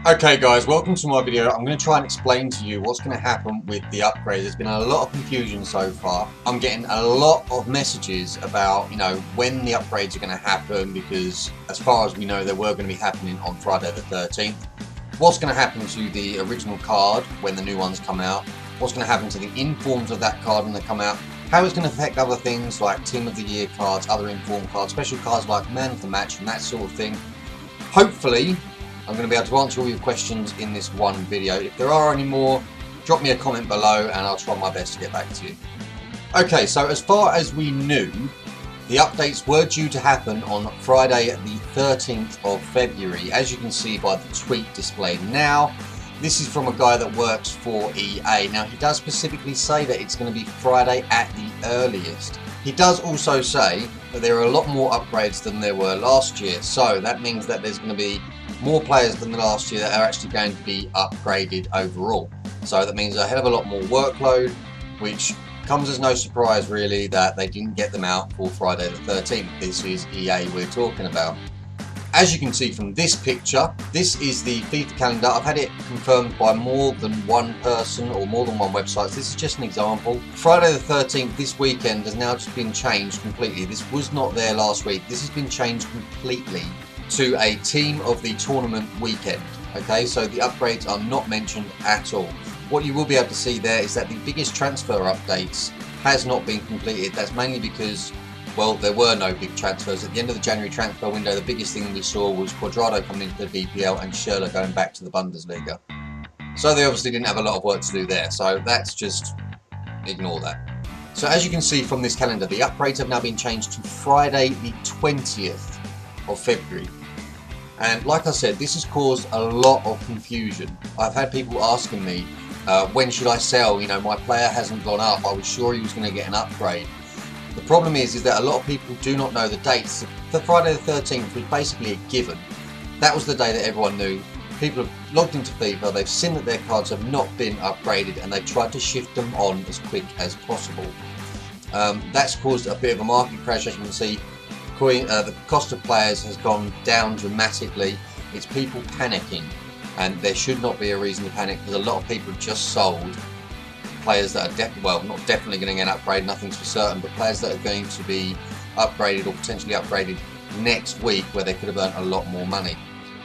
Okay guys, welcome to my video. I'm going to try and explain to you what's going to happen with the upgrades. There's been a lot of confusion so far. I'm getting a lot of messages about, when the upgrades are going to happen, because as far as we know, they were going to be happening on Friday the 13th. What's going to happen to the original card when the new ones come out? What's going to happen to the informs of that card when they come out? How it's going to affect other things like Team of the Year cards, other inform cards, special cards like Man of the Match and that sort of thing. Hopefully, I'm going to be able to answer all your questions in this one video. If there are any more, drop me a comment below and I'll try my best to get back to you. Okay, so as far as we knew, the updates were due to happen on Friday the 13th of February, as you can see by the tweet displayed now. This is from a guy that works for EA. Now, he does specifically say that it's going to be Friday at the earliest. He does also say that there are a lot more upgrades than there were last year, so that means that there's going to be more players than the last year that are actually going to be upgraded overall. So that means a hell of a lot more workload, which comes as no surprise really that they didn't get them out for Friday the 13th. This is EA we're talking about. As you can see from this picture, this is the FIFA calendar. I've had it confirmed by more than one person or more than one website. This is just an example. Friday the 13th this weekend has now just been changed completely. This was not there last week. This has been changed completely to a team of the tournament weekend. Okay, so the upgrades are not mentioned at all. What you will be able to see there is that the biggest transfer updates has not been completed. That's mainly because, well, there were no big transfers. At the end of the January transfer window, the biggest thing we saw was Cuadrado coming into the BPL and Schürrle going back to the Bundesliga. So they obviously didn't have a lot of work to do there. So that's just, ignore that. So as you can see from this calendar, the upgrades have now been changed to Friday the 20th of February. And like I said, this has caused a lot of confusion. I've had people asking me, when should I sell? My player hasn't gone up. I was sure he was going to get an upgrade. The problem is that a lot of people do not know the dates. The Friday the 13th was basically a given. That was the day that everyone knew. People have logged into FIFA, they've seen that their cards have not been upgraded and they've tried to shift them on as quick as possible. That's caused a bit of a market crash, as you can see. The cost of players has gone down dramatically. It's people panicking, and there should not be a reason to panic because a lot of people have just sold players that are not definitely going to get an upgrade, nothing's for certain, but players that are going to be upgraded or potentially upgraded next week where they could have earned a lot more money.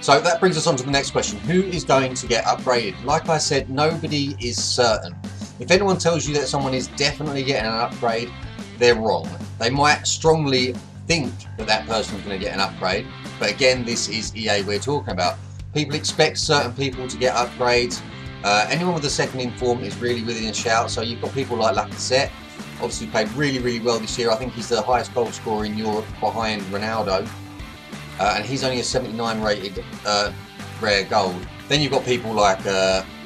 So that brings us on to the next question. Who is going to get upgraded? Like I said, nobody is certain. If anyone tells you that someone is definitely getting an upgrade, they're wrong. They might strongly think that that person is going to get an upgrade, but again, this is EA we're talking about. People expect certain people to get upgrades. Anyone with a second inform is really within a shout. So you've got people like Lacazette, obviously played really well this year. I think he's the highest goal scorer in Europe behind Ronaldo, and he's only a 79 rated rare gold. Then you've got people like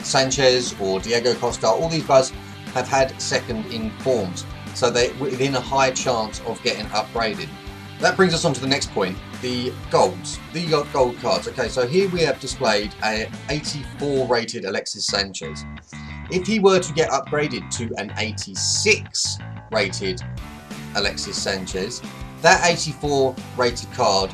Sanchez or Diego Costa. All these guys have had second informs, so they're within a high chance of getting upgraded. That brings us on to the next point, the golds, the gold cards. Okay, so here we have displayed a 84 rated Alexis Sanchez. If he were to get upgraded to an 86 rated Alexis Sanchez, that 84 rated card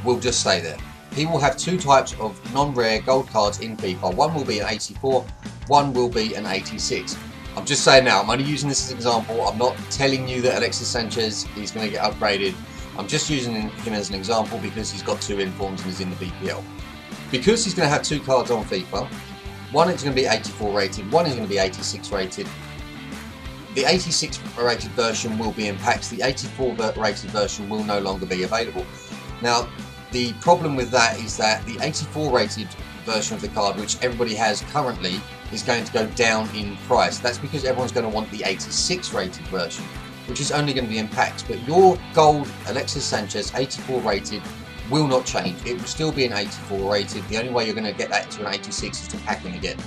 will just stay there. He will have two types of non-rare gold cards in FIFA. One will be an 84, one will be an 86. I'm just saying now, I'm only using this as an example. I'm not telling you that Alexis Sanchez is going to get upgraded. I'm just using him as an example because he's got two informs and is in the BPL. Because he's going to have two cards on FIFA, one is going to be 84 rated, one is going to be 86 rated. The 86 rated version will be in packs, the 84 rated version will no longer be available. Now, the problem with that is that the 84 rated version of the card, which everybody has currently, is going to go down in price. That's because everyone's going to want the 86 rated version, which is only going to be in packs. But your gold Alexis Sanchez 84 rated will not change. It will still be an 84 rated. The only way you're going to get that to an 86 is to pack him again.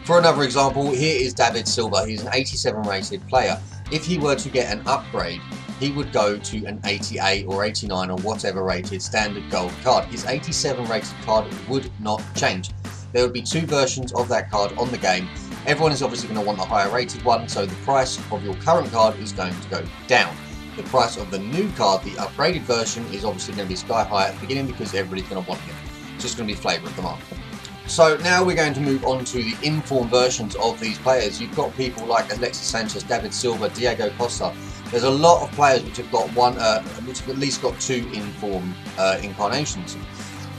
For another example, here is David Silva. He's an 87 rated player. If he were to get an upgrade, he would go to an 88 or 89 or whatever rated standard gold card. His 87 rated card would not change. There would be two versions of that card on the game. Everyone is obviously going to want the higher rated one, so the price of your current card is going to go down. The price of the new card, the upgraded version, is obviously going to be sky high at the beginning because everybody's going to want him. It's just going to be flavour of the month. So now we're going to move on to the informed versions of these players. You've got people like Alexis Sanchez, David Silva, Diego Costa. There's a lot of players which have got which have at least got 2 informed incarnations.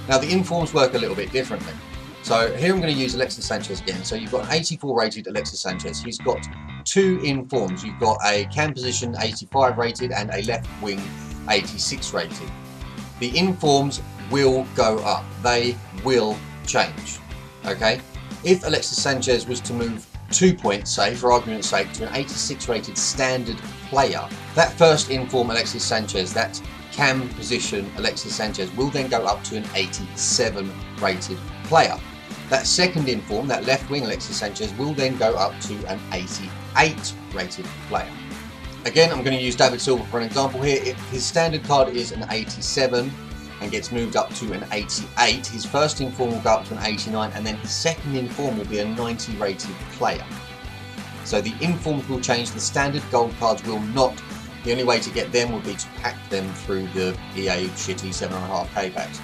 Now the informs work a little bit differently. So here I'm going to use Alexis Sanchez again. So you've got an 84 rated Alexis Sanchez. He's got 2 informs. You've got a cam position 85 rated and a left wing 86 rated. The informs will go up. They will change. Okay, if Alexis Sanchez was to move 2 points, say for argument's sake, to an 86 rated standard player, that first inform Alexis Sanchez, that cam position Alexis Sanchez, will then go up to an 87 rated player. That second inform, that left wing Alexis Sanchez, will then go up to an 88 rated player. Again, I'm going to use David Silva for an example here. If his standard card is an 87 and gets moved up to an 88, his first inform will go up to an 89, and then his second inform will be a 90 rated player. So the informs will change, the standard gold cards will not. The only way to get them would be to pack them through the EA shitty 7.5k packs.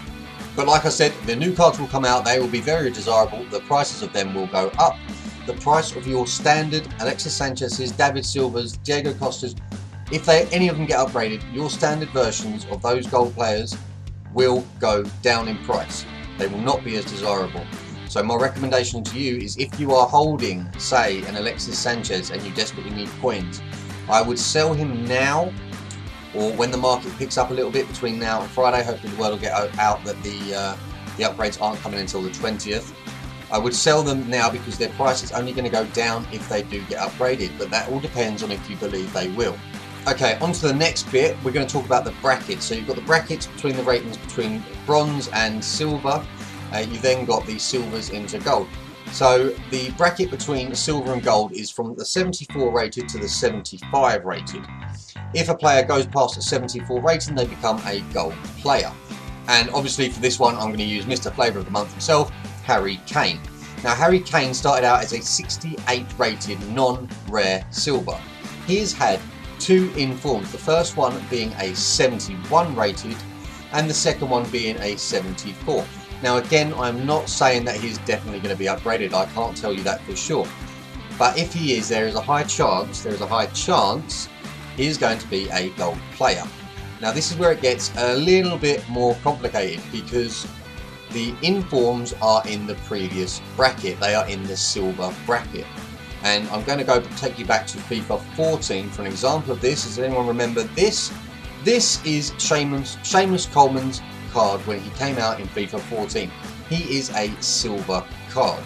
But like I said, the new cards will come out, they will be very desirable, the prices of them will go up. The price of your standard Alexis Sanchez's, David Silva's, Diego Costa's, if any of them get upgraded, your standard versions of those gold players will go down in price. They will not be as desirable. So my recommendation to you is, if you are holding, say, an Alexis Sanchez and you desperately need coins, I would sell him now, or when the market picks up a little bit between now and Friday. Hopefully the word will get out that the upgrades aren't coming until the 20th. I would sell them now because their price is only going to go down if they do get upgraded, but that all depends on if you believe they will. Okay, on to the next bit. We're going to talk about the brackets. So you've got the brackets between the ratings between bronze and silver. You then got the silvers into gold. So the bracket between silver and gold is from the 74 rated to the 75 rated. If a player goes past the 74 rating, they become a gold player. And obviously for this one, I'm going to use Mr. Flavour of the Month himself, Harry Kane. Now Harry Kane started out as a 68 rated non-rare silver. He has had 2 informs, the first one being a 71 rated and the second one being a 74. Now again, I'm not saying that he's definitely going to be upgraded, I can't tell you that for sure. But if he is, there is a high chance he is going to be a gold player. Now this is where it gets a little bit more complicated, because the informs are in the previous bracket, they are in the silver bracket. And I'm going to take you back to FIFA 14 for an example of this. Does anyone remember this? This is Seamus Coleman's card when he came out in FIFA 14. He is a silver card.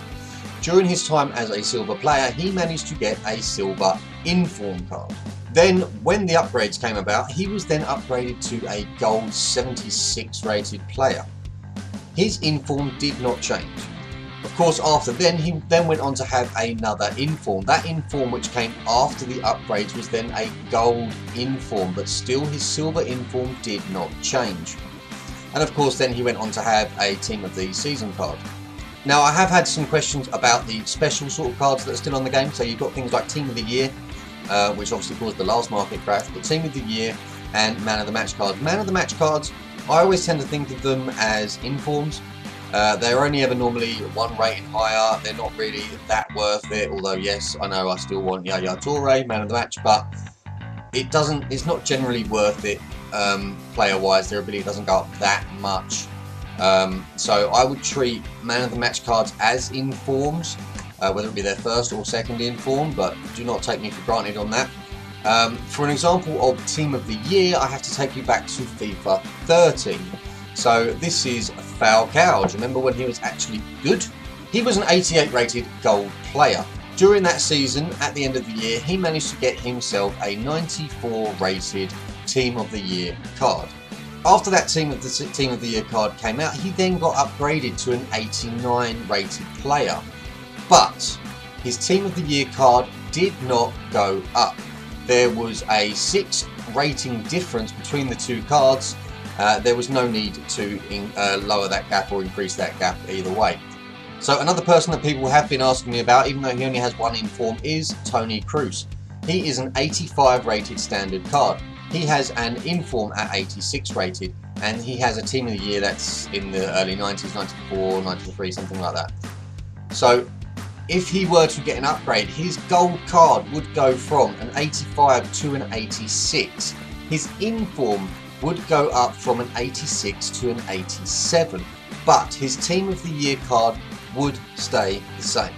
During his time as a silver player, he managed to get a silver inform card. Then when the upgrades came about, he was then upgraded to a gold 76 rated player. His inform did not change. Of course, after then, he then went on to have another inform. That inform which came after the upgrades was then a gold inform, but still his silver inform did not change. And of course then he went on to have a Team of the Season card. Now I have had some questions about the special sort of cards that are still on the game. So you've got things like Team of the Year, which obviously caused the last market crash, but Team of the Year and Man of the Match cards. Man of the Match cards, I always tend to think of them as informs. They're only ever normally 1 rating higher. They're not really that worth it, although yes, I know I still want Yaya Toure, Man of the Match, but it's not generally worth it player wise. Their ability doesn't go up that much. So I would treat Man of the Match cards as informs, whether it be their first or second inform, but do not take me for granted on that. For an example of Team of the Year, I have to take you back to FIFA 13. So this is Falcao. Do you remember when he was actually good? He was an 88 rated gold player. During that season, at the end of the year, he managed to get himself a 94 rated Team of the Year card. After that Team of the Year card came out, he then got upgraded to an 89 rated player. But his Team of the Year card did not go up. There was a 6 rating difference between the 2 cards. There was no need to lower that gap or increase that gap either way. So another person that people have been asking me about, even though he only has 1 inform, is Toni Kroos. He is an 85 rated standard card. He has an inform at 86 rated, and he has a Team of the Year that's in the early 90s, 94, 93, something like that. So if he were to get an upgrade, his gold card would go from an 85 to an 86. His inform would go up from an 86 to an 87. But his Team of the Year card would stay the same.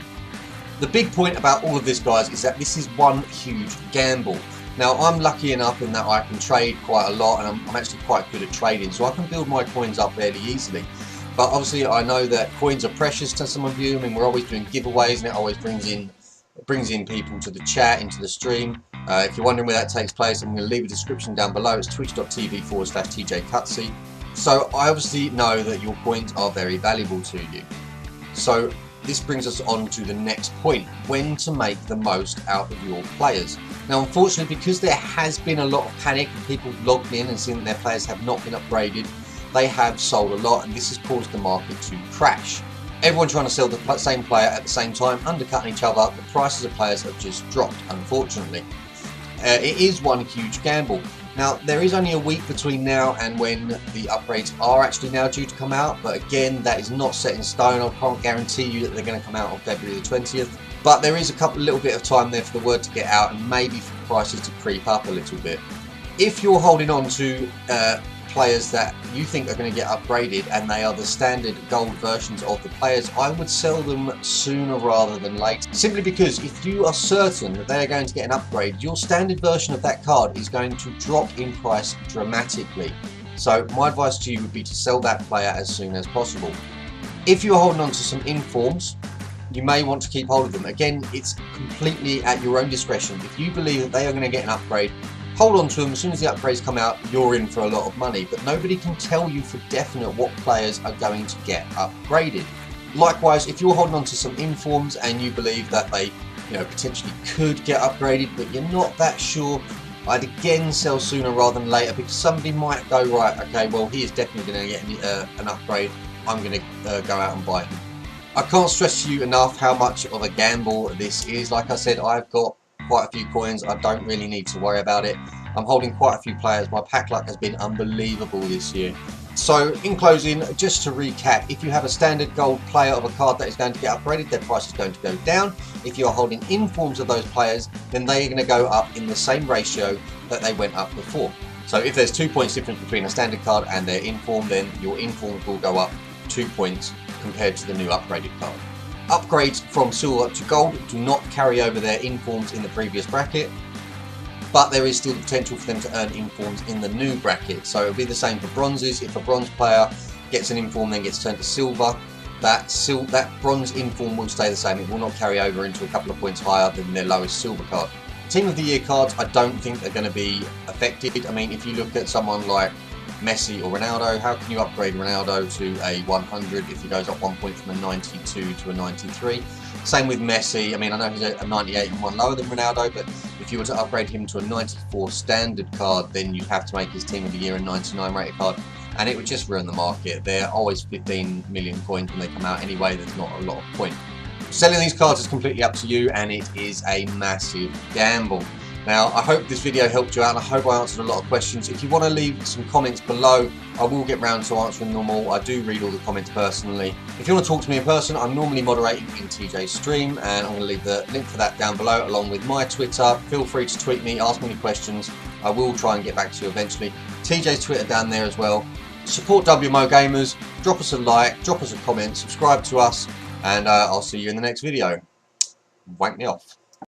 The big point about all of this, guys, is that this is one huge gamble. Now, I'm lucky enough in that I can trade quite a lot, and I'm actually quite good at trading, so I can build my coins up fairly easily. But obviously, I know that coins are precious to some of you. I mean, we're always doing giveaways, and it always brings in people to the chat, into the stream. If you're wondering where that takes place, I'm going to leave a description down below. It's twitch.tv/TJCutsy. So I obviously know that your coins are very valuable to you. So this brings us on to the next point, when to make the most out of your players. Now, unfortunately, because there has been a lot of panic and people logged in and seen that their players have not been upgraded, they have sold a lot, and this has caused the market to crash. Everyone trying to sell the same player at the same time, undercutting each other. The prices of players have just dropped, unfortunately. It is one huge gamble. Now, there is only a week between now and when the upgrades are actually now due to come out, but again, that is not set in stone. I can't guarantee you that they're going to come out on February the 20th, but there is a little bit of time there for the word to get out and maybe for prices to creep up a little bit. If you're holding on to players that you think are going to get upgraded and they are the standard gold versions of the players, I would sell them sooner rather than later. Simply because if you are certain that they are going to get an upgrade, your standard version of that card is going to drop in price dramatically. So my advice to you would be to sell that player as soon as possible. If you're holding on to some informs, you may want to keep hold of them. Again, it's completely at your own discretion. If you believe that they are going to get an upgrade, hold on to them. As soon as the upgrades come out, you're in for a lot of money, but nobody can tell you for definite what players are going to get upgraded. Likewise, if you're holding on to some informs and you believe that they potentially could get upgraded, but you're not that sure, I'd again sell sooner rather than later, because somebody might go, right, okay, well, he is definitely going to get an upgrade, I'm going to go out and buy him. I can't stress to you enough how much of a gamble this is. Like I said, I've got quite a few coins. I don't really need to worry about it. I'm holding quite a few players. My pack luck has been unbelievable this year. So in closing, just to recap, if you have a standard gold player of a card that is going to get upgraded, their price is going to go down. If you're holding informs of those players, then they are going to go up in the same ratio that they went up before. So if there's 2 points difference between a standard card and their inform, then your informs will go up 2 points compared to the new upgraded card. Upgrades from silver to gold do not carry over their informs in the previous bracket, but there is still the potential for them to earn informs in the new bracket. So it'll be the same for bronzes. If a bronze player gets an inform then gets turned to silver, that bronze inform will stay the same. It will not carry over into a couple of points higher than their lowest silver card. Team of the Year cards, I don't think are going to be affected. I mean, if you look at someone like Messi or Ronaldo, how can you upgrade Ronaldo to a 100 if he goes up 1 point from a 92 to a 93? Same with Messi. I mean, I know he's a 98 and one lower than Ronaldo, but if you were to upgrade him to a 94 standard card, then you'd have to make his Team of the Year a 99 rated card, and it would just ruin the market. They're always 15 million coins when they come out anyway. There's not a lot of point. Selling these cards is completely up to you, and it is a massive gamble. Now, I hope this video helped you out, and I hope I answered a lot of questions. If you want to leave some comments below, I will get round to answering them all. I do read all the comments personally. If you want to talk to me in person, I'm normally moderating in TJ's stream, and I'm going to leave the link for that down below, along with my Twitter. Feel free to tweet me, ask me any questions. I will try and get back to you eventually. TJ's Twitter down there as well. Support WMO Gamers. Drop us a like, drop us a comment, subscribe to us, and I'll see you in the next video. Wank me off.